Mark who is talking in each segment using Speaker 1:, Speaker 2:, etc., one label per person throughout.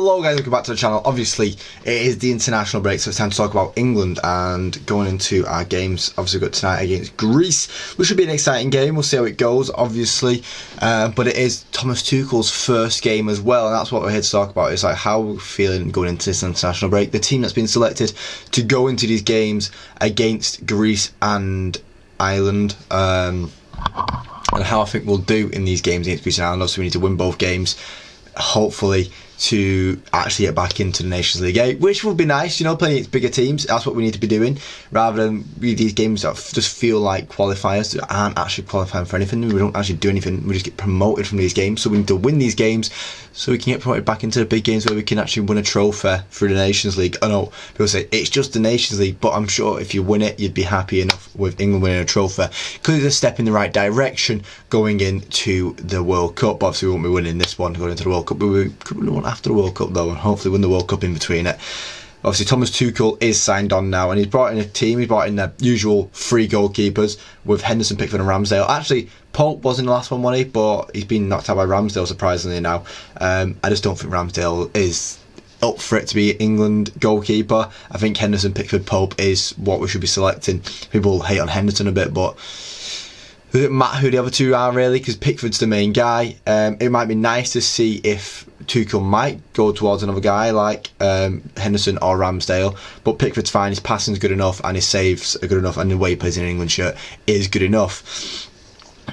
Speaker 1: Hello guys, welcome back to the channel. Obviously it is the international break, so it's time to talk about England and going into our games. Obviously we've got tonight against Greece, which should be an exciting game. We'll see how it goes, obviously, but it is Thomas Tuchel's first game as well, and that's what we're here to talk about. It's like how we're feeling going into this international break. The team that's been selected to go into these games against Greece and Ireland, and how I think we'll do in these games against Greece and Ireland. Obviously we need to win both games, hopefully, to actually get back into the Nations League 8, which would be nice, you know, playing against bigger teams. That's what we need to be doing, rather than these games that just feel like qualifiers that aren't actually qualifying for anything. We don't actually do anything, we just get promoted from these games. So we need to win these games so we can get promoted back into the big games where we can actually win a trophy through the Nations League. I know people say it's just the Nations League, but I'm sure if you win it, you'd be happy enough with England winning a trophy, because it's a step in the right direction going into the World Cup. Obviously we won't be winning this one going into the World Cup, but we could win one after the World Cup though, and hopefully win the World Cup in between it. Obviously Thomas Tuchel is signed on now, and he's brought in a team. He's brought in the usual three goalkeepers with Henderson, Pickford and Ramsdale. Actually Pope was in the last one, wasn't he? But he's been knocked out by Ramsdale, surprisingly now. I just don't think Ramsdale is up for it to be England goalkeeper. I think Henderson, Pickford, Pope is what we should be selecting. People hate on Henderson a bit, but it doesn't matter who the other two are really, because Pickford's the main guy. It might be nice to see if Tuchel might go towards another guy like Henderson or Ramsdale, but Pickford's fine. His passing's good enough and his saves are good enough, and the way he plays in an England shirt is good enough.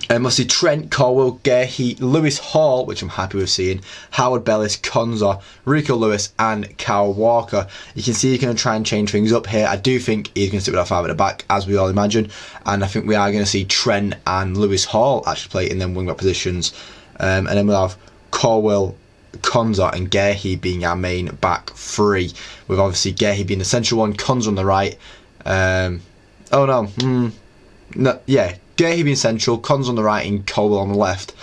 Speaker 1: Obviously Trent, Colwill, Gehi, Lewis Hall, which I'm happy with seeing, Howard Bellis, Konza, Rico Lewis and Kyle Walker. You can see he's going to try and change things up here. I do think he's going to stick with that five at the back, as we all imagine, and I think we are going to see Trent and Lewis Hall actually play in them wing-back positions, and then we'll have Colwill, Konza and Gehi being our main back three, with obviously Gehi being the central one, Konza on the right, Gehi being central, Konza on the right and Colwill on the left.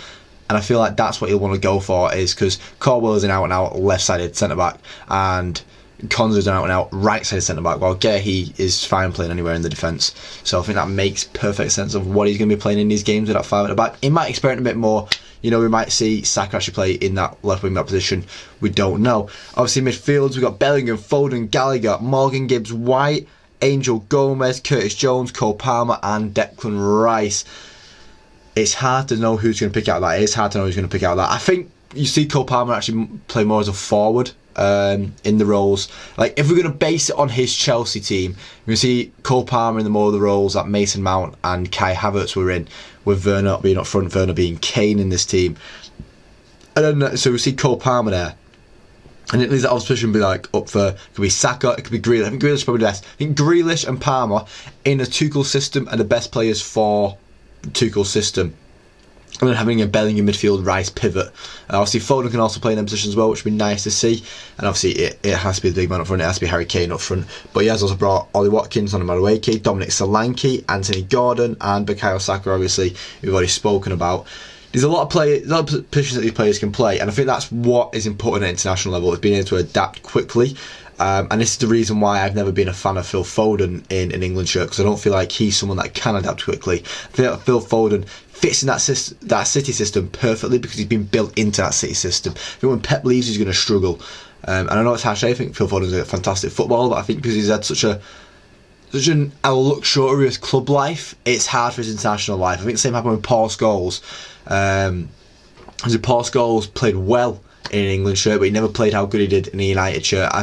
Speaker 1: And I feel like that's what he'll want to go for, is because Colwill is an out-and-out left-sided centre-back and Konza is an out-and-out right-sided centre-back, while Gehi is fine playing anywhere in the defence. So I think that makes perfect sense of what he's going to be playing in these games with that five at the back. He might experiment a bit more. You know, we might see Saka actually play in that left wing back position. We don't know. Obviously midfields, we've got Bellingham, Foden, Gallagher, Morgan Gibbs White, Angel Gomez, Curtis Jones, Cole Palmer and Declan Rice. It's hard to know who's going to pick out that. It is hard to know who's going to pick out that. I think you see Cole Palmer actually play more as a forward in the roles. Like, if we're going to base it on his Chelsea team, we see Cole Palmer in the more of the roles that Mason Mount and Kai Havertz were in, with Werner being up front, Werner being Kane in this team. And then, so we see Cole Palmer there. And it leaves that opposition be like up for, it could be Saka, it could be Grealish. I think Grealish is probably the best. I think Grealish and Palmer in a Tuchel system are the best players for the Tuchel system. And then having a Bellingham midfield Rice pivot. Obviously Foden can also play in them positions as well, which would be nice to see. And obviously it has to be the big man up front, it has to be Harry Kane up front. But he has also brought Ollie Watkins, Sonny Madueke, Dominic Solanke, Anthony Gordon and Bukayo Saka, obviously, we've already spoken about. There's a lot of positions that these players can play, and I think that's what is important at international level, is being able to adapt quickly. And this is the reason why I've never been a fan of Phil Foden in an England shirt, because I don't feel like he's someone that can adapt quickly. I feel like Phil Foden fits in that City system perfectly, because he's been built into that City system. I think when Pep leaves, he's going to struggle. And I know it's harsh. I think Phil Foden's a fantastic footballer, but I think because he's had such a luxurious club life, it's hard for his international life. I think the same happened with Paul Scholes. Paul Scholes played well in an England shirt, but he never played how good he did in a United shirt.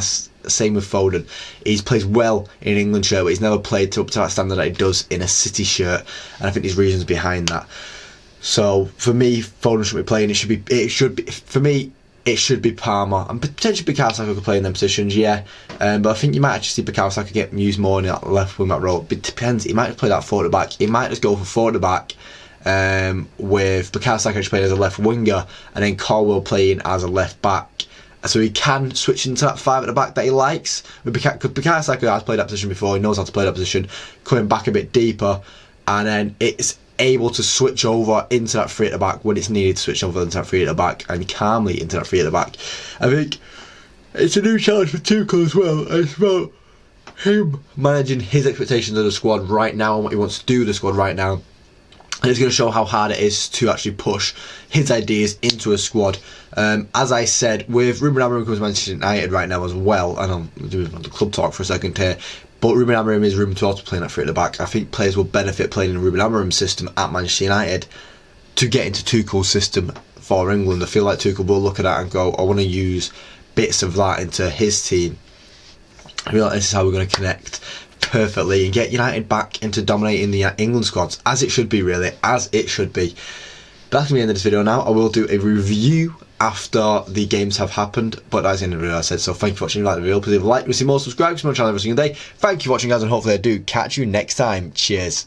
Speaker 1: Same with Foden. He plays well in an England shirt, but he's never played up to that standard that he does in a City shirt. And I think there's reasons behind that. So for me, Foden should be playing. It should be Palmer, and potentially Bukayo Saka could play in them positions, yeah. But I think you might actually see Bukayo Saka get used more in that left wing back role. It depends. He might just play that forward back. He might just go for forward back, with Bukayo Saka playing as a left winger, and then Colwill playing as a left back. So he can switch into that five at the back that he likes. Because Bukayo Saka has played that position before, he knows how to play that position, coming back a bit deeper, and then it's able to switch over into that three at the back when it's needed to switch over into that three at the back, and calmly into that three at the back. I think it's a new challenge for Tuchel as well. It's about him managing his expectations of the squad right now and what he wants to do with the squad right now. and it's going to show how hard it is to actually push his ideas into a squad. As I said, with Ruben Amorim comes Manchester United right now as well, and I'm doing the club talk for a second here, but Ruben Amorim is Ruben to playing at 3 at the back. I think players will benefit playing in the Ruben Amorim system at Manchester United to get into Tuchel's system for England. I feel like Tuchel will look at that and go, I want to use bits of that into his team. I feel like this is how we're going to connect perfectly and get United back into dominating the England squads, as it should be, really, as it should be. But that's going to be the end of this video now. I will do a review after the games have happened, but that's the end of the video, I said. So thank you for watching. If you like the video, please leave a like, see more, subscribe to my channel every single day. Thank you for watching, guys, and hopefully I do catch you next time. Cheers.